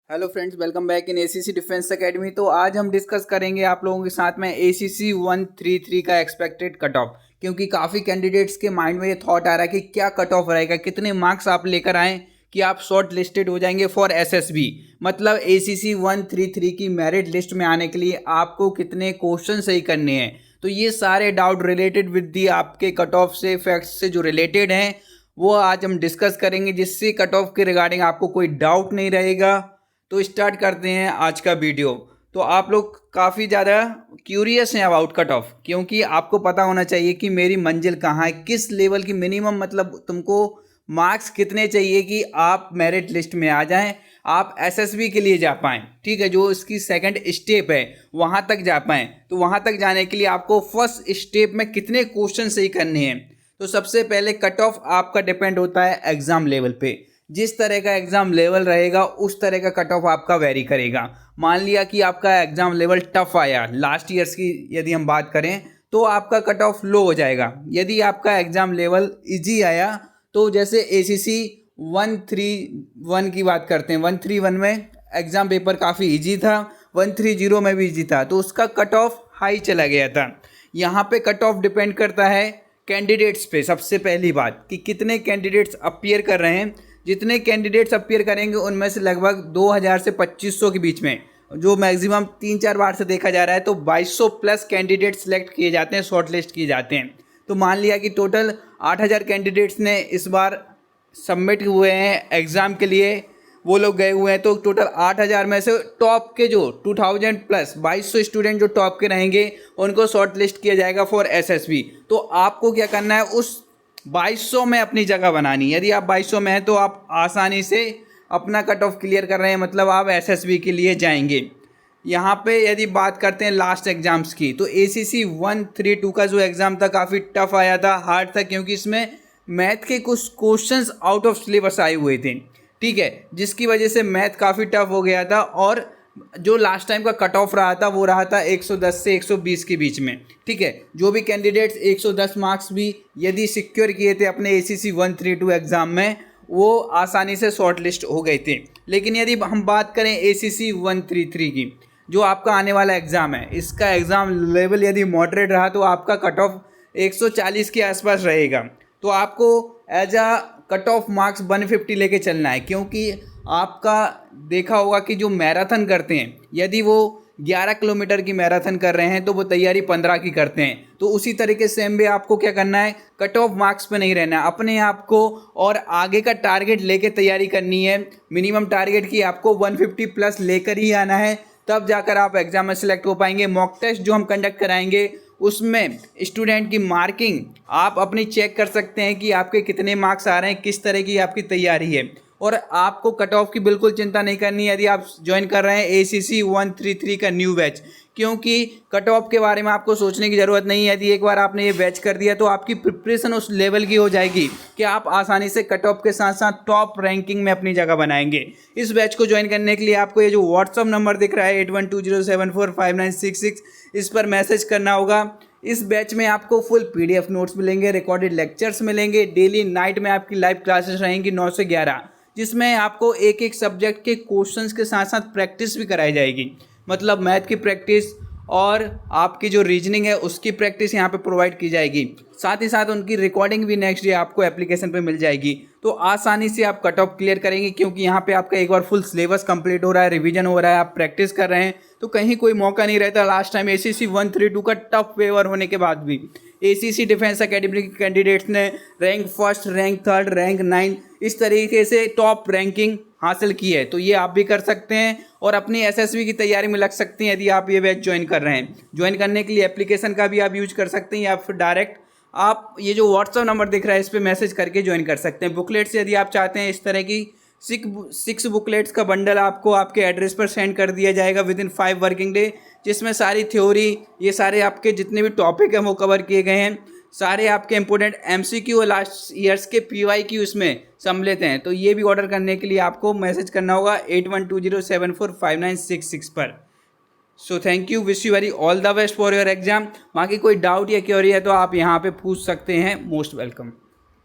Hello friends, welcome back in ACC defence academy. तो आज हम डिस्कस करेंगे आप लोगों के साथ में एसीसी 133 का एक्सपेक्टेड कट ऑफ, क्योंकि काफ़ी कैंडिडेट्स के माइंड में ये थॉट आ रहा है कि क्या कट ऑफ रहेगा, कितने मार्क्स आप लेकर आएँ कि आप शॉर्ट लिस्टेड हो जाएंगे फॉर एसएसबी। मतलब एसीसी 133 की मेरिट लिस्ट में आने के लिए आपको कितने क्वेश्चन सही करने हैं। तो ये सारे डाउट रिलेटेड विद दी आपके कट ऑफ से फैक्ट्स से जो रिलेटेड हैं वो आज हम डिस्कस करेंगे, जिससे कट ऑफ के रिगार्डिंग आपको कोई डाउट नहीं रहेगा। तो स्टार्ट करते हैं आज का वीडियो। तो आप लोग काफ़ी ज़्यादा क्यूरियस हैं अबाउट कट ऑफ, क्योंकि आपको पता होना चाहिए कि मेरी मंजिल कहाँ है, किस लेवल की मिनिमम मतलब तुमको मार्क्स कितने चाहिए कि आप मेरिट लिस्ट में आ जाएं, आप एसएसबी के लिए जा पाएँ। ठीक है, जो इसकी सेकंड स्टेप है वहाँ तक जा पाएँ। तो वहाँ तक जाने के लिए आपको फर्स्ट स्टेप में कितने क्वेश्चन सही करने हैं। तो सबसे पहले कट ऑफ आपका डिपेंड होता है एग्ज़ाम लेवल पे। जिस तरह का एग्ज़ाम लेवल रहेगा उस तरह का कट ऑफ आपका वेरी करेगा। मान लिया कि आपका एग्ज़ाम लेवल टफ आया, लास्ट ईयर्स की यदि हम बात करें तो आपका कट ऑफ लो हो जाएगा। यदि आपका एग्ज़ाम लेवल इजी आया तो जैसे एसीसी 131 की बात करते हैं, 131 में एग्ज़ाम पेपर काफ़ी इजी था, 130 में भी इजी था, तो उसका कट ऑफ हाई चला गया था। यहाँ पे कट ऑफ डिपेंड करता है कैंडिडेट्स पे। सबसे पहली बात कि कितने कैंडिडेट्स अपीयर कर रहे हैं। जितने कैंडिडेट्स अपीयर करेंगे उनमें से लगभग 2000 से 2500 के बीच में, जो मैक्सिमम 3-4 बार से देखा जा रहा है, तो 2200 प्लस कैंडिडेट सेलेक्ट किए जाते हैं, शॉर्ट लिस्ट किए जाते हैं। तो मान लिया कि टोटल 8000 कैंडिडेट्स ने इस बार सबमिट हुए हैं एग्ज़ाम के लिए, वो लोग गए हुए हैं। तो टोटल 8000 में से टॉप के जो 2000 प्लस 2200 स्टूडेंट जो टॉप के रहेंगे उनको शॉर्ट लिस्ट किया जाएगा फॉर एसएसबी। तो आपको क्या करना है, उस 2200 में अपनी जगह बनानी। यदि आप 2200 में हैं तो आप आसानी से अपना कट ऑफ क्लियर कर रहे हैं, मतलब आप एसएसबी के लिए जाएंगे। यहाँ पे यदि बात करते हैं लास्ट एग्जाम्स की, तो एसीसी 132 का जो एग्ज़ाम था काफ़ी टफ आया था, हार्ड था, क्योंकि इसमें मैथ के कुछ क्वेश्चंस आउट ऑफ सिलेबस आए हुए थे। ठीक है, जिसकी वजह से मैथ काफ़ी टफ हो गया था, और जो लास्ट टाइम का कट ऑफ रहा था वो रहा था 110 से 120 के बीच में। ठीक है, जो भी कैंडिडेट्स 110 मार्क्स भी यदि सिक्योर किए थे अपने एसीसी 132 एग्ज़ाम में, वो आसानी से शॉर्ट लिस्ट हो गए थे। लेकिन यदि हम बात करें एसीसी 133 की, जो आपका आने वाला एग्ज़ाम है, इसका एग्ज़ाम लेवल यदि मॉडरेट रहा तो आपका कट ऑफ 140 के आसपास रहेगा। तो आपको as a cut off marks 150 लेके चलना है, क्योंकि आपका देखा होगा कि जो मैराथन करते हैं, यदि वो 11 किलोमीटर की मैराथन कर रहे हैं तो वो तैयारी 15 की करते हैं। तो उसी तरीके से सेम भी आपको क्या करना है, कट ऑफ मार्क्स पे नहीं रहना है, अपने आप को और आगे का टारगेट लेके तैयारी करनी है। मिनिमम टारगेट की आपको 150 प्लस लेकर ही आना है, तब जाकर आप एग्जाम में सेलेक्ट हो पाएंगे। मॉक टेस्ट जो हम कंडक्ट कराएंगे उसमें स्टूडेंट की मार्किंग आप अपनी चेक कर सकते हैं कि आपके कितने मार्क्स आ रहे हैं, किस तरह की आपकी तैयारी है। और आपको कट ऑफ की बिल्कुल चिंता नहीं करनी है यदि आप ज्वाइन कर रहे हैं एसीसी 133 का न्यू बैच, क्योंकि कट ऑफ के बारे में आपको सोचने की ज़रूरत नहीं है। यदि एक बार आपने ये बैच कर दिया तो आपकी प्रिपरेशन उस लेवल की हो जाएगी कि आप आसानी से कट ऑफ के साथ साथ टॉप रैंकिंग में अपनी जगह बनाएंगे। इस बैच को ज्वाइन करने के लिए आपको ये जो व्हाट्सअप नंबर दिख रहा है 8120745966, इस पर मैसेज करना होगा। इस बैच में आपको फुल पीडीएफ नोट्स मिलेंगे, रिकॉर्डेड लेक्चर्स मिलेंगे, डेली नाइट में आपकी लाइव क्लासेस रहेंगी 9 से 11, जिसमें आपको एक एक सब्जेक्ट के क्वेश्चंस के साथ साथ प्रैक्टिस भी कराई जाएगी। मतलब मैथ की प्रैक्टिस और आपकी जो रीजनिंग है उसकी प्रैक्टिस यहाँ पे प्रोवाइड की जाएगी। साथ ही साथ उनकी रिकॉर्डिंग भी नेक्स्ट डे आपको एप्लीकेशन पे मिल जाएगी। तो आसानी से आप कट ऑफ क्लियर करेंगे, क्योंकि यहाँ पे आपका एक बार फुल सिलेबस कंप्लीट हो रहा है, रिवीजन हो रहा है, आप प्रैक्टिस कर रहे हैं, तो कहीं कोई मौका नहीं रहता। लास्ट टाइम एसीसी 132 का टफ पेपर होने के बाद भी एसीसी डिफेंस एकेडमी के कैंडिडेट्स ने rank first, rank third, rank 9 इस तरीके से टॉप रैंकिंग हासिल की है। तो ये आप भी कर सकते हैं और अपनी एसएसबी की तैयारी में लग सकते हैं यदि आप ये बैच ज्वाइन कर रहे हैं। ज्वाइन करने के लिए एप्लीकेशन का भी आप यूज कर सकते हैं, या फिर डायरेक्ट आप ये जो व्हाट्सअप नंबर दिख रहा है इस पर मैसेज करके ज्वाइन कर सकते हैं। बुकलेट्स यदि आप चाहते हैं, इस तरह की 6 बुकलेट्स का बंडल आपको आपके एड्रेस पर सेंड कर दिया जाएगा विदिन 5 वर्किंग डे, जिसमें सारी थ्योरी, ये सारे आपके जितने भी टॉपिक हैं वो कवर किए गए हैं। सारे आपके इंपॉर्टेंट एमसीक्यू और लास्ट ईयर्स के पीवाईक्यू इसमें सम्मिलित हैं। तो ये भी ऑर्डर करने के लिए आपको मैसेज करना होगा 8120745966 पर। So thank you, wish you very all the best for your exam. बाकी कोई डाउट या क्वेरी है तो आप यहाँ पे पूछ सकते हैं। Most welcome.